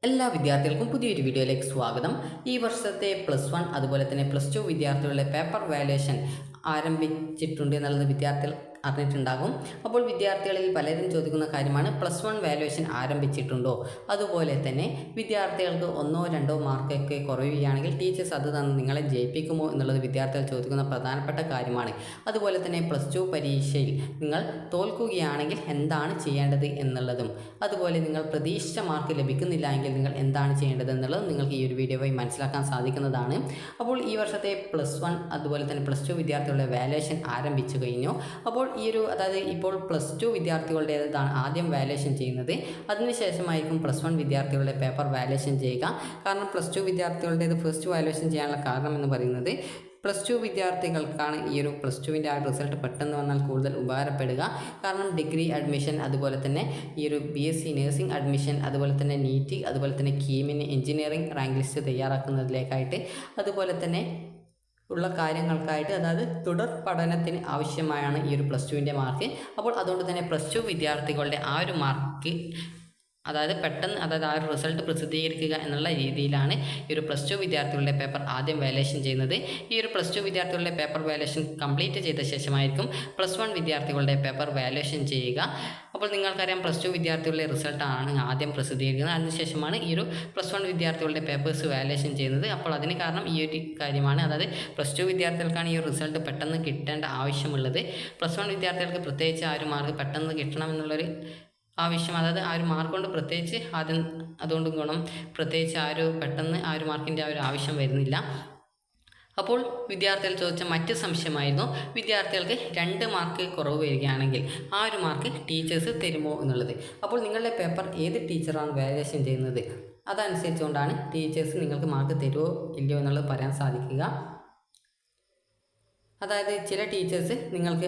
എല്ലാ വിദ്യാർത്ഥികൾക്കും പുതിയൊരു വീഡിയോയിലേക്ക് സ്വാഗതം. ഈ വർഷത്തെ +1 അതുപോലെ തന്നെ +2 വിദ്യാർത്ഥികളുടെ പേപ്പർ വാല്യുവേഷൻ ആരംഭിച്ചിട്ടുണ്ട് എന്നുള്ളത് വിദ്യാർത്ഥികൾ അറിഞ്ഞിട്ടുണ്ടാകും. അപ്പോൾ വിദ്യാർത്ഥികളിൽ പലരും ചോദിക്കുന്ന കാര്യമാണ് +1 വാല്യുവേഷൻ ആരംഭിച്ചിട്ടുണ്ടോ, അതുപോലെ തന്നെ വിദ്യാർത്ഥികൾക്ക് 1-2 മാർക്കൊക്കെ കുറയുകയാണെങ്കിൽ ടീച്ചേഴ്സ് അത് തന്ന് നിങ്ങളെ ജയിപ്പിക്കുമോ എന്നുള്ളത് വിദ്യാർത്ഥികൾ ചോദിക്കുന്ന പ്രധാനപ്പെട്ട കാര്യമാണ്. അതുപോലെ തന്നെ +2 പരീക്ഷയിൽ നിങ്ങൾ തോൽക്കുകയാണെങ്കിൽ എന്താണ് ചെയ്യേണ്ടത് എന്നുള്ളതും, അതുപോലെ നിങ്ങൾ പ്രതീക്ഷിച്ച മാർക്ക് ലഭിക്കുന്നില്ല എങ്കിൽ നിങ്ങൾ എന്താണ് ചെയ്യേണ്ടത് എന്നുള്ളതും നിങ്ങൾക്ക് ഈ ഒരു വീഡിയോ വഴി മനസ്സിലാക്കാൻ സാധിക്കുന്നതാണ്. അപ്പോൾ ഈ വർഷത്തെ +1 അതുപോലെ തന്നെ +2 വിദ്യാർത്ഥികളുടെ വാല്യുവേഷൻ ആരംഭിച്ചു കഴിഞ്ഞു. അപ്പോൾ അതായത് ഇപ്പോൾ +2 വിദ്യാർത്ഥികളുടേതാണ് ആദ്യം വാല്യുവേഷൻ ചെയ്യുന്നത്. അതിനുശേഷമായിരിക്കും +1 വിദ്യാർത്ഥികളുടെ പേപ്പർ വാല്യുവേഷൻ ചെയ്യുക. കാരണം +2 വിദ്യാർത്ഥികളുടേത് ഫസ്റ്റ് വാല്യുവേഷൻ ചെയ്യാനുള്ള കാരണം എന്ന് പറയുന്നത് +2 വിദ്യാർത്ഥികൾക്കാണ് +2വിൻ്റെ ആ റിസൾട്ട് പെട്ടെന്ന് വന്നാൽ കൂടുതൽ ഉപകാരപ്പെടുക. കാരണം ഡിഗ്രി അഡ്മിഷൻ, അതുപോലെ തന്നെ BSc നഴ്സിംഗ് അഡ്മിഷൻ, അതുപോലെ തന്നെ നീറ്റ്, അതുപോലെ തന്നെ കീമിന് എഞ്ചിനീയറിംഗ് റാങ്ക് ലിസ്റ്റ് തയ്യാറാക്കുന്നതിലേക്കായിട്ട്, അതുപോലെ തന്നെ ഉള്ള കാര്യങ്ങൾക്കായിട്ട്, അതായത് തുടർ പഠനത്തിന് ആവശ്യമായാണ് +2വിൻ്റെ മാർക്ക്. അപ്പോൾ അതുകൊണ്ട് തന്നെ +2 വിദ്യാർത്ഥികളുടെ ആ ഒരു മാർക്ക് അതായത് പെട്ടെന്ന് ആ ഒരു റിസൾട്ട് പ്രസിദ്ധീകരിക്കുക എന്നുള്ള രീതിയിലാണ് +2 വിദ്യാർത്ഥികളുടെ പേപ്പർ ആദ്യം വാല്യുവേഷൻ ചെയ്യുന്നത്. +2 വിദ്യാർത്ഥികളുടെ പേപ്പർ വാല്യുവേഷൻ കംപ്ലീറ്റ് ചെയ്ത ശേഷമായിരിക്കും +1 വിദ്യാർത്ഥികളുടെ പേപ്പർ വാല്യുവേഷൻ ചെയ്യുക. അപ്പോൾ നിങ്ങൾക്കറിയാം +2 വിദ്യാർത്ഥികളുടെ റിസൾട്ടാണ് ആദ്യം പ്രസിദ്ധീകരിക്കുന്നത്. അതിനുശേഷമാണ് +1 വിദ്യാർത്ഥികളുടെ പേപ്പേഴ്സ് വാല്യുവേഷൻ ചെയ്യുന്നത്. അപ്പോൾ അതിന് കാരണം ഈ ഒരു കാര്യമാണ്. അതായത് +2 വിദ്യാർത്ഥികൾക്കാണ് റീസൾട്ട് പെട്ടെന്ന് കിട്ടേണ്ട ആവശ്യമുള്ളത്. +1 വിദ്യാർത്ഥികൾക്ക് പ്രത്യേകിച്ച് ആ ഒരു മാർക്ക് പെട്ടെന്ന് കിട്ടണമെന്നുള്ളൊരു ആവശ്യം, അതായത് ആ ഒരു മാർക്ക് കൊണ്ട് പ്രത്യേകിച്ച് അതുകൊണ്ട് ഗുണം പ്രത്യേകിച്ച് പെട്ടെന്ന് ആ ഒരു മാർക്കിൻ്റെ ആ ഒരു ആവശ്യം വരുന്നില്ല. അപ്പോൾ വിദ്യാർത്ഥികൾ ചോദിച്ച മറ്റ് സംശയമായിരുന്നു വിദ്യാർത്ഥികൾക്ക് 2 മാർക്ക് കുറവ് വരികയാണെങ്കിൽ ആ ഒരു മാർക്ക് ടീച്ചേഴ്സ് തരുമോ എന്നുള്ളത്. അപ്പോൾ നിങ്ങളുടെ പേപ്പർ ഏത് ടീച്ചറാണ് വാല്യുവേഷൻ ചെയ്യുന്നത് അതനുസരിച്ചുകൊണ്ടാണ് ടീച്ചേഴ്സ് നിങ്ങൾക്ക് മാർക്ക് തരുമോ ഇല്ലയോ എന്നുള്ളത് പറയാൻ സാധിക്കുക. അതായത് ചില ടീച്ചേഴ്സ് നിങ്ങൾക്ക്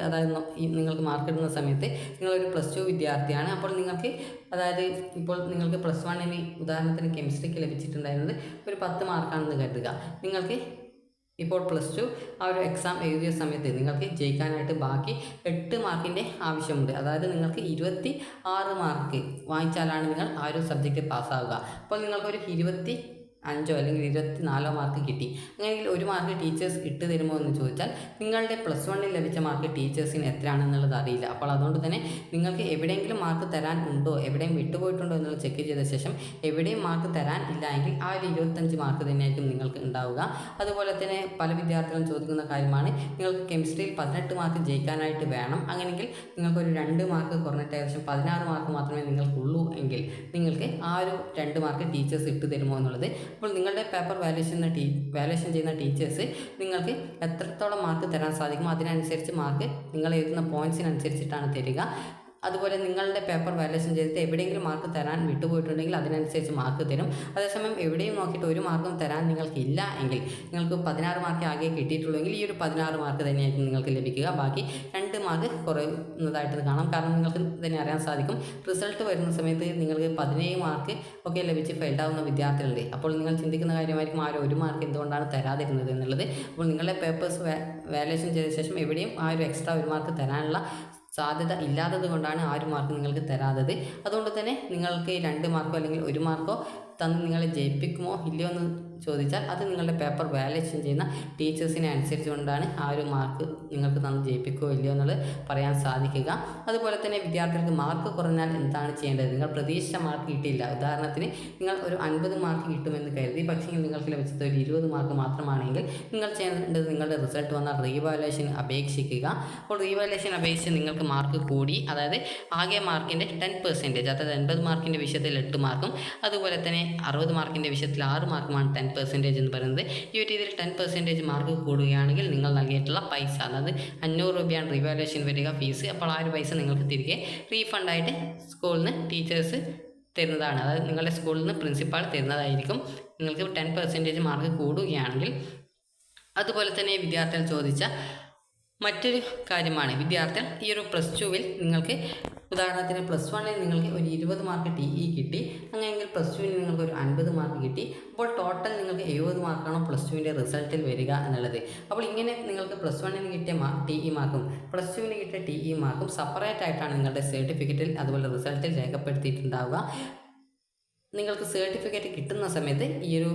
മാർക്ക് ഇടുന്ന സമയത്ത് നിങ്ങളൊരു +2 വിദ്യാർത്ഥിയാണ്. അപ്പോൾ ഇപ്പോൾ നിങ്ങൾക്ക് +1ന് ഉദാഹരണത്തിന് കെമിസ്ട്രിക്ക് ലഭിച്ചിട്ടുണ്ടായിരുന്നത് ഒരു 10 മാർക്കാണെന്ന് കരുതുക. നിങ്ങൾക്ക് ഇപ്പോൾ +2 ആ ഒരു എക്സാം എഴുതിയ സമയത്ത് നിങ്ങൾക്ക് ജയിക്കാനായിട്ട് ബാക്കി 8 മാർക്കിൻ്റെ ആവശ്യമുണ്ട്. അതായത് നിങ്ങൾക്ക് 26 മാർക്ക് വാങ്ങിച്ചാലാണ് നിങ്ങൾ ആ ഒരു സബ്ജക്റ്റ് പാസ്സാവുക. അപ്പോൾ നിങ്ങൾക്കൊരു 25 അല്ലെങ്കിൽ 24 മാർക്ക് കിട്ടി. അങ്ങനെയെങ്കിൽ 1 മാർക്ക് ടീച്ചേഴ്സ് ഇട്ട് തരുമോ എന്ന് ചോദിച്ചാൽ നിങ്ങളുടെ +1ൽ ലഭിച്ച മാർക്ക് ടീച്ചേഴ്സിന് എത്രയാണെന്നുള്ളത് അറിയില്ല. അപ്പോൾ അതുകൊണ്ട് തന്നെ നിങ്ങൾക്ക് എവിടെയെങ്കിലും മാർക്ക് തരാൻ ഉണ്ടോ, എവിടെയും വിട്ടുപോയിട്ടുണ്ടോ എന്നുള്ളത് ചെക്ക് ചെയ്ത ശേഷം എവിടെയും മാർക്ക് തരാൻ ഇല്ല എങ്കിൽ ആ ഒരു 25 മാർക്ക് തന്നെയായിരിക്കും നിങ്ങൾക്ക് ഉണ്ടാവുക. അതുപോലെ തന്നെ പല വിദ്യാർത്ഥികളും ചോദിക്കുന്ന കാര്യമാണ് നിങ്ങൾക്ക് കെമിസ്ട്രിയിൽ 18 മാർക്ക് ജയിക്കാനായിട്ട് വേണം. അങ്ങനെയെങ്കിൽ നിങ്ങൾക്കൊരു 2 മാർക്ക് കുറഞ്ഞിട്ട് ഏകദേശം 16 മാർക്ക് മാത്രമേ നിങ്ങൾക്കുള്ളൂ എങ്കിൽ നിങ്ങൾക്ക് ആ ഒരു 2 മാർക്ക് ടീച്ചേഴ്സ് ഇട്ട് തരുമോ എന്നുള്ളത്. അപ്പോൾ നിങ്ങളുടെ പേപ്പർ വാല്യുവേഷൻ ചെയ്യുന്ന ടീച്ചേഴ്സ് നിങ്ങൾക്ക് എത്രത്തോളം മാർക്ക് തരാൻ സാധിക്കും അതിനനുസരിച്ച് മാർക്ക് നിങ്ങൾ എഴുതുന്ന പോയിൻറ്റ്സിനനുസരിച്ചിട്ടാണ് തരിക. അതുപോലെ നിങ്ങളുടെ പേപ്പർ വാല്യുവേഷൻ ചെയ്തിട്ട് എവിടെയെങ്കിലും മാർക്ക് തരാൻ വിട്ടുപോയിട്ടുണ്ടെങ്കിൽ അതിനനുസരിച്ച് മാർക്ക് തരും. അതേസമയം എവിടെയും നോക്കിയിട്ട് 1 മാർക്കും തരാൻ നിങ്ങൾക്കില്ല എങ്കിൽ നിങ്ങൾക്ക് 16 മാർക്ക് ആകെ കിട്ടിയിട്ടുള്ളെങ്കിൽ 16 മാർക്ക് തന്നെയായിരിക്കും നിങ്ങൾക്ക് ലഭിക്കുക. ബാക്കി 2 മാർക്ക് കുറയുന്നതായിട്ട് കാണാം. കാരണം നിങ്ങൾക്ക് തന്നെ അറിയാൻ സാധിക്കും റിസൾട്ട് വരുന്ന സമയത്ത് നിങ്ങൾക്ക് 17 മാർക്ക് ഒക്കെ ലഭിച്ച് ഫെയിൽഡാവുന്ന വിദ്യാർത്ഥികളുണ്ട്. അപ്പോൾ നിങ്ങൾ ചിന്തിക്കുന്ന കാര്യമായിരിക്കും ആ ഒരു 1 മാർക്ക് എന്തുകൊണ്ടാണ് തരാതിരുന്നത് എന്നുള്ളത്. അപ്പോൾ നിങ്ങളുടെ പേപ്പേഴ്സ് വാല്യുവേഷൻ ചെയ്ത ശേഷം എവിടെയും ആ ഒരു എക്സ്ട്രാ 1 മാർക്ക് തരാനുള്ള സാധ്യത ഇല്ലാത്തത് കൊണ്ടാണ് ആ ഒരു മാർക്ക് നിങ്ങൾക്ക് തരാത്തത്. അതുകൊണ്ട് തന്നെ നിങ്ങൾക്ക് 2 മാർക്കോ അല്ലെങ്കിൽ 1 മാർക്കോ തന്ന് നിങ്ങളെ ജയിപ്പിക്കുമോ ഇല്ലയോ എന്ന് ചോദിച്ചാൽ അത് നിങ്ങളുടെ പേപ്പർ വാല്യുവേഷൻ ചെയ്യുന്ന ടീച്ചേഴ്സിനെ അനുസരിച്ചുകൊണ്ടാണ് ആ ഒരു മാർക്ക് നിങ്ങൾക്ക് തന്ന് ജയിപ്പിക്കുകയോ ഇല്ലയോ എന്നുള്ളത് പറയാൻ സാധിക്കുക. അതുപോലെ തന്നെ വിദ്യാർത്ഥികൾക്ക് മാർക്ക് കുറഞ്ഞാൽ എന്താണ് ചെയ്യേണ്ടത്? നിങ്ങൾ പ്രതീക്ഷിച്ച മാർക്ക് കിട്ടിയില്ല, ഉദാഹരണത്തിന് നിങ്ങൾ ഒരു 50 മാർക്ക് കിട്ടുമെന്ന് കരുതി, പക്ഷേ നിങ്ങൾക്ക് ലഭിച്ചത് ഒരു 20 മാർക്ക് മാത്രമാണെങ്കിൽ നിങ്ങൾ ചെയ്യേണ്ടത് നിങ്ങളുടെ റിസൾട്ട് വന്നാൽ റീവാല്യുവേഷൻ അപേക്ഷിക്കുക. അപ്പോൾ റീവാല്യുവേഷൻ അപേക്ഷിച്ച് നിങ്ങൾക്ക് മാർക്ക് കൂടി, അതായത് ആകെ മാർക്കിൻ്റെ 10%, അതായത് 80 മാർക്കിൻ്റെ വിഷയത്തിൽ 8 മാർക്കും അതുപോലെ തന്നെ 60 മാർക്കിൻ്റെ വിഷയത്തിൽ 6 മാർക്കുമാണ് 10% എന്ന് പറയുന്നത്. ഈ ഒരു രീതിയിൽ 10% മാർക്ക് കൂടുകയാണെങ്കിൽ നിങ്ങൾ നൽകിയിട്ടുള്ള പൈസ, അതായത് 500 രൂപയാണ് റീവാല്യുവേഷൻ വരിക ഫീസ്. അപ്പോൾ ആ ഒരു പൈസ നിങ്ങൾക്ക് തിരികെ റീഫണ്ടായിട്ട് സ്കൂളിൽ നിന്ന് ടീച്ചേഴ്സ് തരുന്നതാണ്. അതായത് നിങ്ങളുടെ സ്കൂളിൽ നിന്ന് പ്രിൻസിപ്പാൾ തരുന്നതായിരിക്കും നിങ്ങൾക്ക് 10% മാർക്ക് കൂടുകയാണെങ്കിൽ. അതുപോലെ തന്നെ വിദ്യാർത്ഥികൾ ചോദിച്ച മറ്റൊരു കാര്യമാണ് വിദ്യാർത്ഥികൾ +2വിൽ നിങ്ങൾക്ക് ഉദാഹരണത്തിന് +1ൽ നിങ്ങൾക്ക് ഒരു 20 മാർക്ക് TE കിട്ടി, അങ്ങനെയെങ്കിൽ +2വിൽ നിങ്ങൾക്ക് ഒരു 50 മാർക്ക് കിട്ടി. അപ്പോൾ ടോട്ടൽ നിങ്ങൾക്ക് 70 മാർക്കാണോ +2വിൻ്റെ റിസൾട്ടിൽ വരിക എന്നുള്ളത്. അപ്പോൾ ഇങ്ങനെ നിങ്ങൾക്ക് +1ന് കിട്ടിയ TE മാർക്കും +2വിന് കിട്ടിയ TE മാർക്കും സെപ്പറേറ്റ് ആയിട്ടാണ് നിങ്ങളുടെ സർട്ടിഫിക്കറ്റിൽ അതുപോലെ റിസൾട്ടിൽ രേഖപ്പെടുത്തിയിട്ടുണ്ടാവുക. നിങ്ങൾക്ക് സർട്ടിഫിക്കറ്റ് കിട്ടുന്ന സമയത്ത് ഈ ഒരു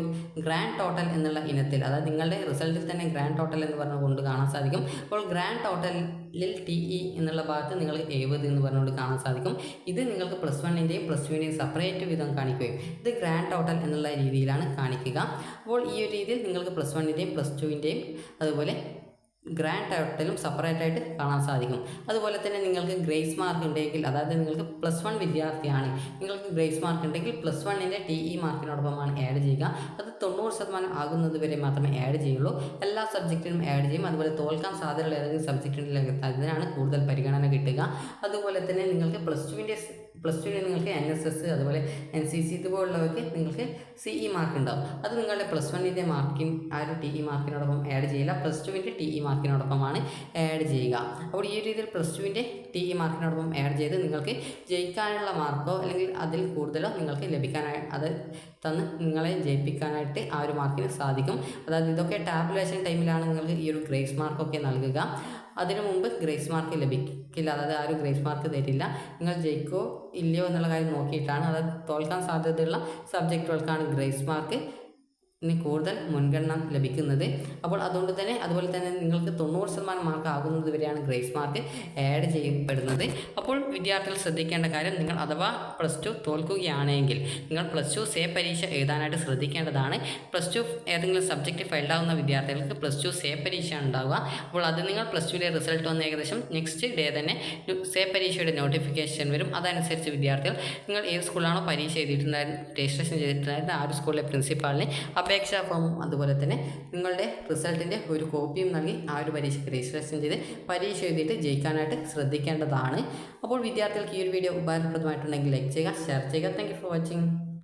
ഗ്രാൻഡ് ടോട്ടൽ എന്നുള്ള ഇനത്തിൽ, അതായത് നിങ്ങളുടെ റിസൾട്ടിൽ തന്നെ ഗ്രാൻഡ് ടോട്ടൽ എന്ന് പറഞ്ഞുകൊണ്ട് കാണാൻ സാധിക്കും. അപ്പോൾ ഗ്രാൻഡ് ടോട്ടലിൽ TE എന്നുള്ള ഭാഗത്ത് നിങ്ങൾ 70 എന്ന് പറഞ്ഞുകൊണ്ട് കാണാൻ സാധിക്കും. ഇത് നിങ്ങൾക്ക് +1ൻ്റെയും +2ൻ്റെയും സെപ്പറേറ്റ് വിധം കാണിക്കുകയും ഇത് ഗ്രാൻഡ് ടോട്ടൽ എന്നുള്ള രീതിയിലാണ് കാണിക്കുക. അപ്പോൾ ഈ ഒരു രീതിയിൽ നിങ്ങൾക്ക് +1ൻ്റെയും +2ൻ്റെയും അതുപോലെ ഗ്രാൻഡ് ടോട്ടലും സെപ്പറേറ്റ് ആയിട്ട് കാണാൻ സാധിക്കും. അതുപോലെ തന്നെ നിങ്ങൾക്ക് ഗ്രേസ് മാർക്ക് ഉണ്ടെങ്കിൽ, അതായത് നിങ്ങൾക്ക് +1 വിദ്യാർത്ഥിയാണ്, നിങ്ങൾക്ക് ഗ്രേസ് മാർക്ക് ഉണ്ടെങ്കിൽ +1ൻ്റെ TE മാർക്കിനോടൊപ്പമാണ് ആഡ് ചെയ്യുക. അത് 90% ആകുന്നത് വരെ മാത്രമേ ആഡ് ചെയ്യുള്ളൂ. എല്ലാ സബ്ജക്റ്റിനും ആഡ് ചെയ്യും. അതുപോലെ തോൽക്കാൻ സാധ്യതയുള്ള ഏതെങ്കിലും സബ്ജക്റ്റിലേക്ക് അതിനാണ് കൂടുതൽ പരിഗണന കിട്ടുക. അതുപോലെ തന്നെ നിങ്ങൾക്ക് +2ന് നിങ്ങൾക്ക് NSS അതുപോലെ NCC ഇതുപോലുള്ളവർക്ക് നിങ്ങൾക്ക് CE മാർക്ക് ഉണ്ടാവും. അത് നിങ്ങളുടെ +1ൻ്റെ മാർക്കിൻ ആ ഒരു TE മാർക്കിനോടൊപ്പം ആഡ് ചെയ്യില്ല, +2ൻ്റെ TE മാർക്കിനോടൊപ്പമാണ് ആഡ് ചെയ്യുക. അപ്പോൾ ഈ രീതിയിൽ +2ൻ്റെ TE മാർക്കിനോടൊപ്പം ആഡ് ചെയ്ത് നിങ്ങൾക്ക് ജയിക്കാനുള്ള മാർക്കോ അല്ലെങ്കിൽ അതിൽ കൂടുതലോ നിങ്ങൾക്ക് ലഭിക്കാനായി അത് തന്ന് നിങ്ങളെ ജയിപ്പിക്കാനായിട്ട് ആ ഒരു മാർക്കിന് സാധിക്കും. അതായത് ഇതൊക്കെ ടാബുലേഷൻ ടൈമിലാണ് നിങ്ങൾക്ക് ഈ ഒരു ഗ്രേസ് മാർക്കൊക്കെ നൽകുക. അതിനു മുമ്പ് ഗ്രേസ് മാർക്ക് ലഭിക്കില്ല, അതായത് ആ ഒരു ഗ്രേസ് മാർക്ക് തരില്ല. നിങ്ങൾ ജയിക്കോ ഇല്ലയോ എന്നുള്ള കാര്യം നോക്കിയിട്ടാണ്, അതായത് തോൽക്കാൻ സാധ്യതയുള്ള സബ്ജക്റ്റുകൾക്കാണ് ഗ്രേസ് മാർക്ക് കൂടുതൽ മുൻഗണന ലഭിക്കുന്നത്. അപ്പോൾ അതുകൊണ്ട് തന്നെ അതുപോലെ തന്നെ നിങ്ങൾക്ക് 90% മാർക്ക് ആകുന്നത് വരെയാണ് ഗ്രേസ് മാർക്ക് ആഡ് ചെയ്യപ്പെടുന്നത്. അപ്പോൾ വിദ്യാർത്ഥികൾ ശ്രദ്ധിക്കേണ്ട കാര്യം, നിങ്ങൾ അഥവാ +2 തോൽക്കുകയാണെങ്കിൽ നിങ്ങൾ +2 സേ പരീക്ഷ എഴുതാനായിട്ട് ശ്രദ്ധിക്കേണ്ടതാണ്. +2 ഏതെങ്കിലും സബ്ജക്റ്റ് ഫെയിൽഡ് ആവുന്ന വിദ്യാർത്ഥികൾക്ക് +2 സേ പരീക്ഷ ഉണ്ടാവുക. അപ്പോൾ അത് നിങ്ങൾ +2ലെ റിസൾട്ട് വന്ന് ഏകദേശം നെക്സ്റ്റ് ഡേ തന്നെ സേ പരീക്ഷയുടെ നോട്ടിഫിക്കേഷൻ വരും. അതനുസരിച്ച് വിദ്യാർത്ഥികൾ നിങ്ങൾ ഏത് സ്കൂളിലാണോ പരീക്ഷ എഴുതിയിട്ടുണ്ടായിരുന്നു, രജിസ്ട്രേഷൻ ചെയ്തിട്ടുണ്ടായിരുന്നു, ആ ഒരു സ്കൂളിലെ പ്രിൻസിപ്പാളിനെ അപേക്ഷാ ഫോമും അതുപോലെ തന്നെ നിങ്ങളുടെ റിസൾട്ടിൻ്റെ ഒരു കോപ്പിയും നൽകി ആ ഒരു പരീക്ഷയ്ക്ക് രജിസ്ട്രേഷൻ ചെയ്ത് പരീക്ഷ എഴുതിയിട്ട് ജയിക്കാനായിട്ട് ശ്രദ്ധിക്കേണ്ടതാണ്. അപ്പോൾ വിദ്യാർത്ഥികൾക്ക് ഈ ഒരു വീഡിയോ ഉപകാരപ്രദമായിട്ടുണ്ടെങ്കിൽ ലൈക്ക് ചെയ്യുക, ഷെയർ ചെയ്യുക. Thank you for watching.